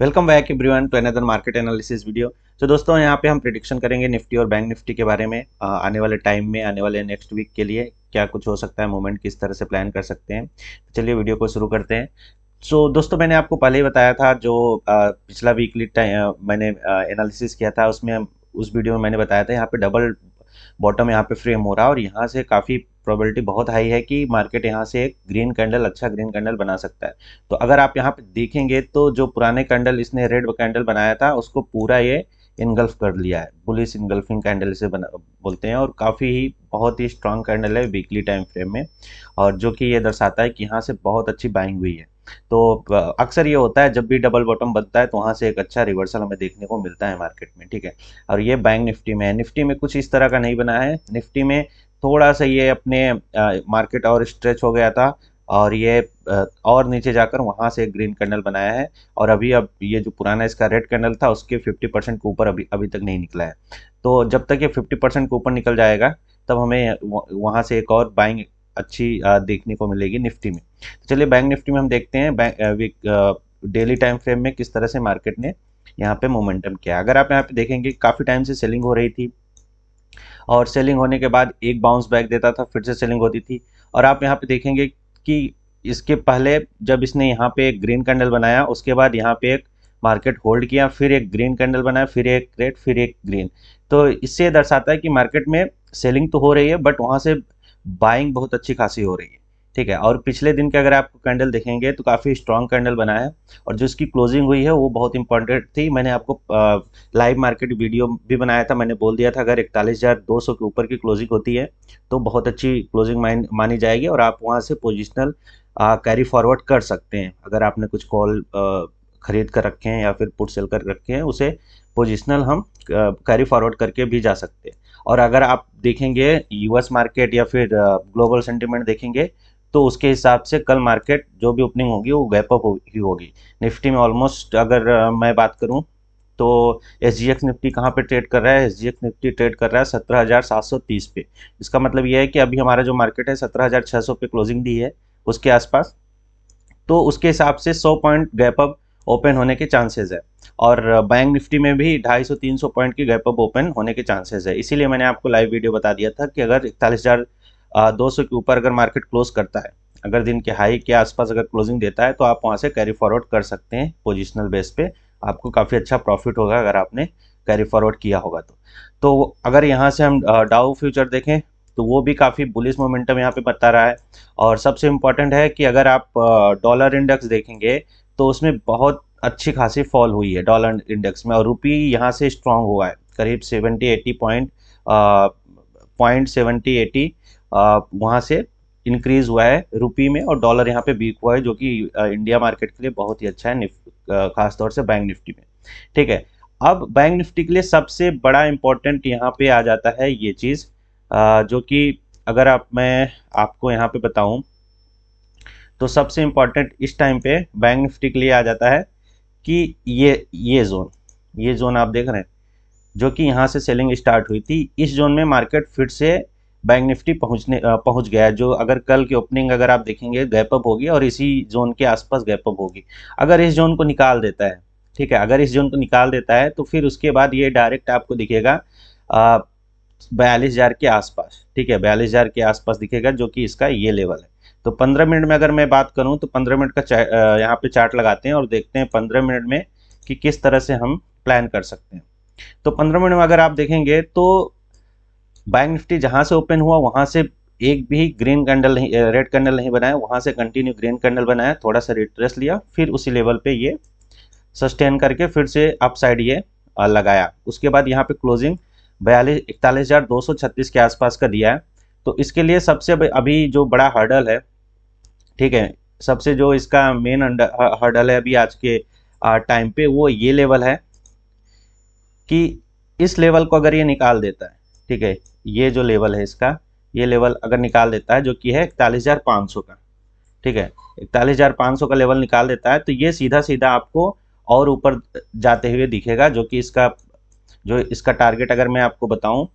Welcome back everyone to another market analysis video. तो दोस्तों यहाँ पे हम प्रिडिक्शन करेंगे निफ्टी और बैंक निफ्टी के बारे में। आने वाले टाइम में आने वाले नेक्स्ट वीक के लिए क्या कुछ हो सकता है, मूवमेंट किस तरह से प्लान कर सकते हैं। तो चलिए वीडियो को शुरू करते हैं। सो दोस्तों मैंने आपको पहले ही बताया था, जो पिछला वीकली मैंने एनालिसिस किया था उसमें उस वीडियो में मैंने बताया था यहाँ पे डबल बॉटम यहाँ पे फ्रेम हो रहा है और यहाँ से काफ़ी प्रोबेबिलिटी बहुत हाई है कि मार्केट यहाँ से एक ग्रीन कैंडल, अच्छा ग्रीन कैंडल बना सकता है। तो अगर आप यहाँ पे देखेंगे तो जो पुराने कैंडल इसने रेड कैंडल बनाया था उसको पूरा ये इनगल्फ कर लिया है। बुलिश इनगल्फिंग कैंडल इसे बोलते हैं और काफ़ी ही बहुत ही स्ट्रांग कैंडल है वीकली टाइम फ्रेम में, और जो कि ये दर्शाता है कि यहाँ से बहुत अच्छी बाइंग हुई है। तो अक्सर ये होता है जब भी डबल बॉटम बनता है तो वहाँ से एक अच्छा रिवर्सल हमें देखने को मिलता है मार्केट में, ठीक है। और ये बैंक निफ्टी में है। निफ्टी में कुछ इस तरह का नहीं बना है। निफ्टी में थोड़ा सा ये अपने मार्केट और स्ट्रेच हो गया था और ये और नीचे जाकर वहाँ से एक ग्रीन कैंडल बनाया है। और अभी अब ये जो पुराना इसका रेड कैंडल था उसके 50% के ऊपर अभी अभी तक नहीं निकला है। तो जब तक ये 50% के ऊपर निकल जाएगा तब हमें वहाँ से एक और बाइंग अच्छी देखने को मिलेगी निफ्टी में। तो चलिए बैंक निफ्टी में हम देखते हैं डेली टाइम फ्रेम में किस तरह से मार्केट ने यहाँ पे मोमेंटम किया। अगर आप यहाँ पे देखेंगे काफ़ी टाइम से सेलिंग हो रही थी और सेलिंग होने के बाद एक बाउंस बैक देता था, फिर से सेलिंग होती थी। और आप यहाँ पे देखेंगे कि इसके पहले जब इसने यहाँ पे एक ग्रीन कैंडल बनाया उसके बाद यहाँ पे एक मार्केट होल्ड किया, फिर एक ग्रीन कैंडल बनाया, फिर एक रेड, फिर एक ग्रीन। तो इससे दर्शाता है कि मार्केट में सेलिंग तो हो रही है बट वहाँ से बाइंग बहुत अच्छी खासी हो रही है, ठीक है। और पिछले दिन के अगर आप कैंडल देखेंगे तो काफ़ी स्ट्रॉन्ग कैंडल बना है और जो इसकी क्लोजिंग हुई है वो बहुत इंपॉर्टेंट थी। मैंने आपको लाइव मार्केट वीडियो भी बनाया था, मैंने बोल दिया था अगर 41,200 के ऊपर की क्लोजिंग होती है तो बहुत अच्छी क्लोजिंग मानी जाएगी और आप वहाँ से पोजिशनल कैरी फॉरवर्ड कर सकते हैं। अगर आपने कुछ कॉल खरीद कर रखे हैं या फिर पुट सेल कर रखे हैं उसे पोजिशनल हम कैरी फॉरवर्ड करके भी जा सकते हैं। और अगर आप देखेंगे यूएस मार्केट या फिर ग्लोबल सेंटिमेंट देखेंगे तो उसके हिसाब से कल मार्केट जो भी ओपनिंग होगी वो गैप अप ही होगी। निफ्टी में ऑलमोस्ट अगर मैं बात करूं तो एसजीएक्स निफ्टी कहाँ पे ट्रेड कर रहा है, एसजीएक्स निफ्टी ट्रेड कर रहा है 17,730 पे। इसका मतलब ये है कि अभी हमारा जो मार्केट है 17,600 पे क्लोजिंग दी है उसके आसपास। तो उसके हिसाब से 100 पॉइंट गैप अप ओपन होने के चांसेस है और बैंक निफ्टी में भी 250-300 पॉइंट की गैप अप ओपन होने के चांसेस है। इसीलिए मैंने आपको लाइव वीडियो बता दिया था कि अगर 41,200 के ऊपर अगर मार्केट क्लोज करता है, अगर दिन के हाई के आसपास अगर क्लोजिंग देता है तो आप वहाँ से कैरी फॉरवर्ड कर सकते हैं पोजिशनल बेस पे। आपको काफ़ी अच्छा प्रॉफिट होगा अगर आपने कैरी फॉरवर्ड किया होगा तो अगर यहाँ से हम डाउ फ्यूचर देखें तो वो भी काफ़ी बुलिश मोमेंटम यहाँ पे बता रहा है। और सबसे इम्पॉर्टेंट है कि अगर आप डॉलर इंडेक्स देखेंगे तो उसमें बहुत अच्छी खासी फॉल हुई है डॉलर इंडेक्स में और रुपी यहाँ से स्ट्रांग हुआ है करीब 70-80 पॉइंट 70-80 वहाँ से इंक्रीज हुआ है रुपी में और डॉलर यहाँ पे वीक हुआ है, जो कि इंडिया मार्केट के लिए बहुत ही अच्छा है, खासतौर से बैंक निफ्टी में, ठीक है। अब बैंक निफ्टी के लिए सबसे बड़ा इम्पोर्टेंट यहाँ पे आ जाता है ये चीज़, जो कि अगर मैं आपको यहाँ पे बताऊं तो सबसे इम्पोर्टेंट इस टाइम पे बैंक निफ्टी के लिए आ जाता है कि ये जोन आप देख रहे हैं जो कि यहाँ से सेलिंग स्टार्ट हुई थी। इस जोन में मार्केट फिर से बैंक निफ्टी पहुंच गया है, जो अगर कल की ओपनिंग अगर आप देखेंगे गैप अप होगी और इसी जोन के आसपास गैप अप होगी। अगर इस जोन को निकाल देता है, ठीक है, अगर इस जोन को निकाल देता है तो फिर उसके बाद ये डायरेक्ट आपको दिखेगा 42,000 के आसपास, ठीक है, 42,000 के आसपास दिखेगा, जो कि इसका ये लेवल है। तो 15 मिनट में अगर मैं बात करूं तो 15 मिनट का यहाँ पे चार्ट लगाते हैं और देखते हैं 15 मिनट में कि किस तरह से हम प्लान कर सकते हैं। तो 15 मिनट में अगर आप देखेंगे तो बैंक निफ्टी जहां से ओपन हुआ वहां से एक भी ग्रीन कैंडल नहीं, रेड कैंडल नहीं बनाया, वहां से कंटिन्यू ग्रीन कैंडल बनाया, थोड़ा सा रिट्रेस लिया, फिर उसी लेवल पे ये सस्टेन करके फिर से अप साइड ये लगाया। उसके बाद यहाँ पे क्लोजिंग 41,236 के आसपास का दिया है। तो इसके लिए सबसे अभी जो बड़ा हर्डल है, ठीक है, सबसे जो इसका मेन हर्डल है अभी आज के टाइम पे वो ये लेवल है कि इस लेवल को अगर ये निकाल देता है, ठीक है, ये जो लेवल है इसका, ये लेवल अगर निकाल देता है जो कि है 41,500 का, ठीक है, 41,500 का लेवल निकाल देता है तो ये सीधा सीधा आपको और ऊपर जाते हुए दिखेगा, जो कि इसका टारगेट अगर मैं आपको बताऊं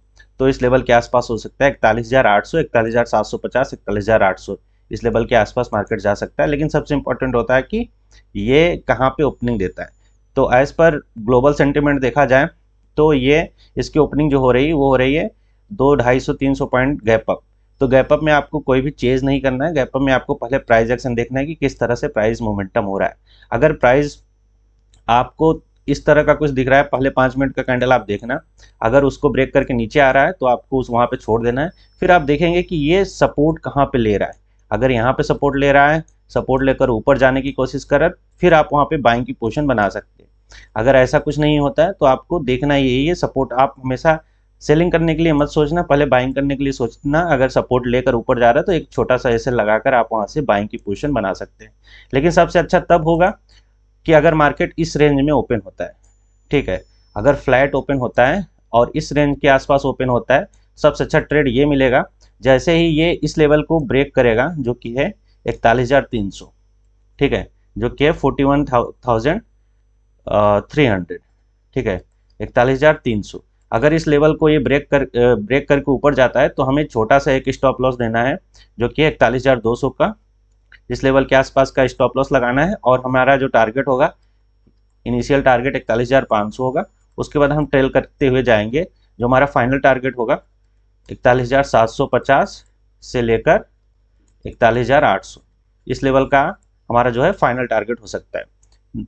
तो इस लेवल के आसपास हो सकता है 41,800, 41,750, 41,800, इस लेवल के आसपास मार्केट जा सकता है। लेकिन सबसे इंपॉर्टेंट होता है कि ये कहाँ पे ओपनिंग देता है। तो एज पर ग्लोबल सेंटिमेंट देखा जाए तो ये इसकी ओपनिंग जो हो रही है वो हो रही है 200-250-300 पॉइंट गैप अप। तो गैप अप में आपको कोई भी चेज नहीं करना है, गैप अप में आपको पहले प्राइस एक्शन देखना है कि किस तरह से प्राइस मोमेंटम हो रहा है। अगर प्राइस आपको इस तरह का कुछ दिख रहा है, पहले 5 मिनट का कैंडल आप देखना, अगर उसको ब्रेक करके नीचे आ रहा है तो आपको उस वहाँ पे छोड़ देना है। फिर आप देखेंगे कि ये सपोर्ट कहाँ पे ले रहा है। अगर यहाँ पे सपोर्ट ले रहा है, सपोर्ट लेकर ऊपर जाने की कोशिश कर रहा है, फिर आप वहाँ पे बाइंग की पोजीशन बना सकते हैं। अगर ऐसा कुछ नहीं होता है तो आपको देखना यही है सपोर्ट। आप हमेशा सेलिंग करने के लिए मत सोचना, पहले बाइंग करने के लिए सोचना। अगर सपोर्ट लेकर ऊपर जा रहा है तो एक छोटा सा ऐसे लगाकर आप वहाँ से बाइंग की पोजीशन बना सकते हैं। लेकिन सबसे अच्छा तब होगा कि अगर मार्केट इस रेंज में ओपन होता है, ठीक है, अगर फ्लैट ओपन होता है और इस रेंज के आसपास ओपन होता है, सबसे अच्छा ट्रेड ये मिलेगा जैसे ही ये इस लेवल को ब्रेक करेगा जो कि है 41,300, ठीक है, जो कि है 41,300, ठीक है, 41,300। अगर इस लेवल को ये ब्रेक करके ऊपर जाता है तो हमें छोटा सा एक स्टॉप लॉस देना है जो कि 41,200 का, इस लेवल के आसपास का स्टॉप लॉस लगाना है। और हमारा जो टारगेट होगा, इनिशियल टारगेट 41,500 होगा। उसके बाद हम ट्रेल करते हुए जाएंगे, जो हमारा फाइनल टारगेट होगा 41,750 से लेकर 41,800, इस लेवल का हमारा जो है फाइनल टारगेट हो सकता है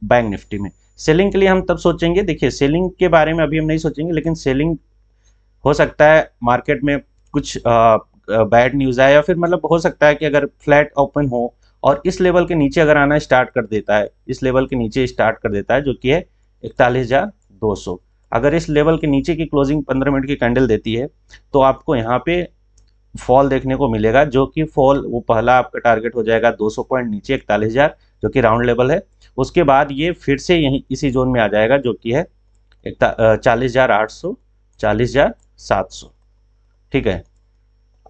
बैंक निफ्टी में। सेलिंग के लिए हम तब सोचेंगे, देखिए सेलिंग के बारे में अभी हम नहीं सोचेंगे, लेकिन सेलिंग हो सकता है मार्केट में कुछ बैड न्यूज़ आए, या फिर मतलब हो सकता है कि अगर फ्लैट ओपन हो और इस लेवल के नीचे अगर आना स्टार्ट कर देता है, इस लेवल के नीचे स्टार्ट कर देता है जो कि है 41,200, अगर इस लेवल के नीचे की क्लोजिंग 15 मिनट की कैंडल देती है तो आपको यहाँ पे फॉल देखने को मिलेगा, जो कि फॉल वो पहला आपका टारगेट हो जाएगा 200 पॉइंट नीचे 41,000, जो कि राउंड लेवल है। उसके बाद ये फिर से यहीं इसी जोन में आ जाएगा जो कि है 40,800, 40,700, ठीक है,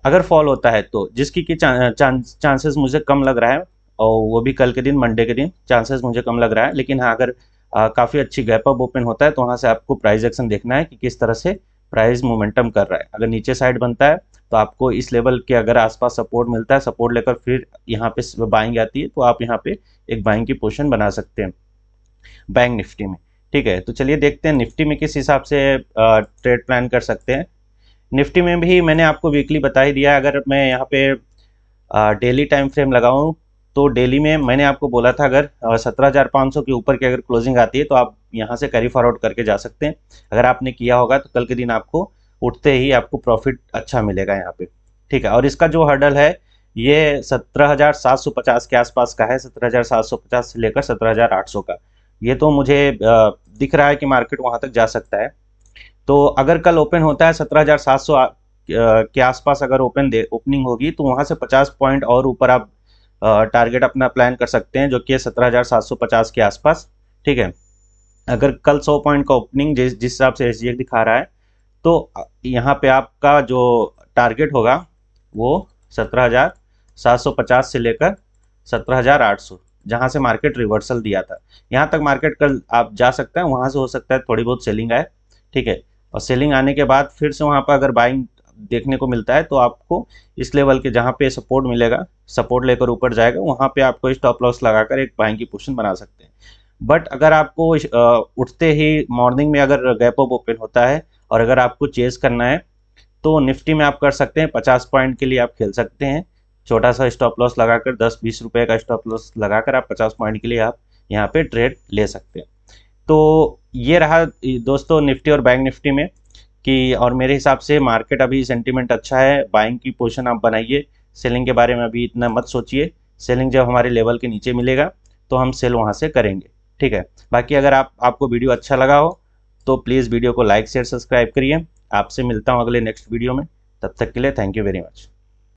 अगर फॉल होता है तो, जिसकी कि चांसेस मुझे कम लग रहा है, और वो भी कल के दिन मंडे के दिन चांसेस मुझे कम लग रहा है। लेकिन हाँ, अगर काफ़ी अच्छी गैप अप ओपन होता है तो वहाँ से आपको प्राइस एक्शन देखना है कि किस तरह से प्राइस मोमेंटम कर रहा है। अगर नीचे साइड बनता है तो आपको इस लेवल के अगर आसपास सपोर्ट मिलता है, सपोर्ट लेकर फिर यहाँ पे बाइंग आती है तो आप यहाँ पे एक बाइंग की पोजीशन बना सकते हैं बैंक निफ्टी में, ठीक है। तो चलिए देखते हैं निफ्टी में किस हिसाब से ट्रेड प्लान कर सकते हैं। निफ्टी में भी मैंने आपको वीकली बता ही दिया। अगर मैं यहाँ पे डेली टाइम फ्रेम लगाऊं तो डेली में मैंने आपको बोला था अगर 17,500 के ऊपर की अगर क्लोजिंग आती है तो आप यहाँ से कैरी फॉरवर्ड करके जा सकते हैं। अगर आपने किया होगा तो कल के दिन आपको उठते ही आपको प्रॉफिट अच्छा मिलेगा यहाँ पे, ठीक है। और इसका जो हर्डल है ये 17,750 के आसपास का है, 17,750 से लेकर 17,800 का। ये तो मुझे दिख रहा है कि मार्केट वहाँ तक जा सकता है। तो अगर कल ओपन होता है 17,700 के आसपास अगर ओपनिंग होगी तो वहाँ से 50 पॉइंट और ऊपर आप टारगेट अपना प्लान कर सकते हैं जो कि 17,750 के आसपास, ठीक है। अगर कल 100 पॉइंट का ओपनिंग जिस हिसाब से SGX दिखा रहा है तो यहाँ पे आपका जो टारगेट होगा वो 17,750 से लेकर 17,800, जहाँ से मार्केट रिवर्सल दिया था, यहाँ तक मार्केट कल आप जा सकते हैं। वहाँ से हो सकता है थोड़ी बहुत सेलिंग आए, ठीक है। और सेलिंग आने के बाद फिर से वहाँ पर अगर बाइंग देखने को मिलता है तो आपको इस लेवल के जहाँ पे सपोर्ट मिलेगा, सपोर्ट लेकर ऊपर जाएगा, वहाँ पे आपको स्टॉप लॉस लगाकर एक बाइंग की पोजीशन बना सकते हैं। बट अगर आपको उठते ही मॉर्निंग में अगर गैप अप ओपन होता है और अगर आपको चेज करना है तो निफ्टी में आप कर सकते हैं 50 पॉइंट के लिए आप खेल सकते हैं, छोटा सा स्टॉप लॉस लगाकर 10-20 रुपए का स्टॉप लॉस लगाकर आप 50 पॉइंट के लिए आप यहाँ पे ट्रेड ले सकते हैं। तो ये रहा दोस्तों निफ्टी और बैंक निफ्टी में कि, और मेरे हिसाब से मार्केट अभी सेंटीमेंट अच्छा है, बाइंग की पोजीशन आप बनाइए, सेलिंग के बारे में अभी इतना मत सोचिए। सेलिंग जब हमारे लेवल के नीचे मिलेगा तो हम सेल वहाँ से करेंगे, ठीक है। बाकी अगर आपको वीडियो अच्छा लगा हो तो प्लीज़ वीडियो को लाइक शेयर सब्सक्राइब करिए। आपसे मिलता हूँ अगले नेक्स्ट वीडियो में, तब तक के लिए थैंक यू वेरी मच।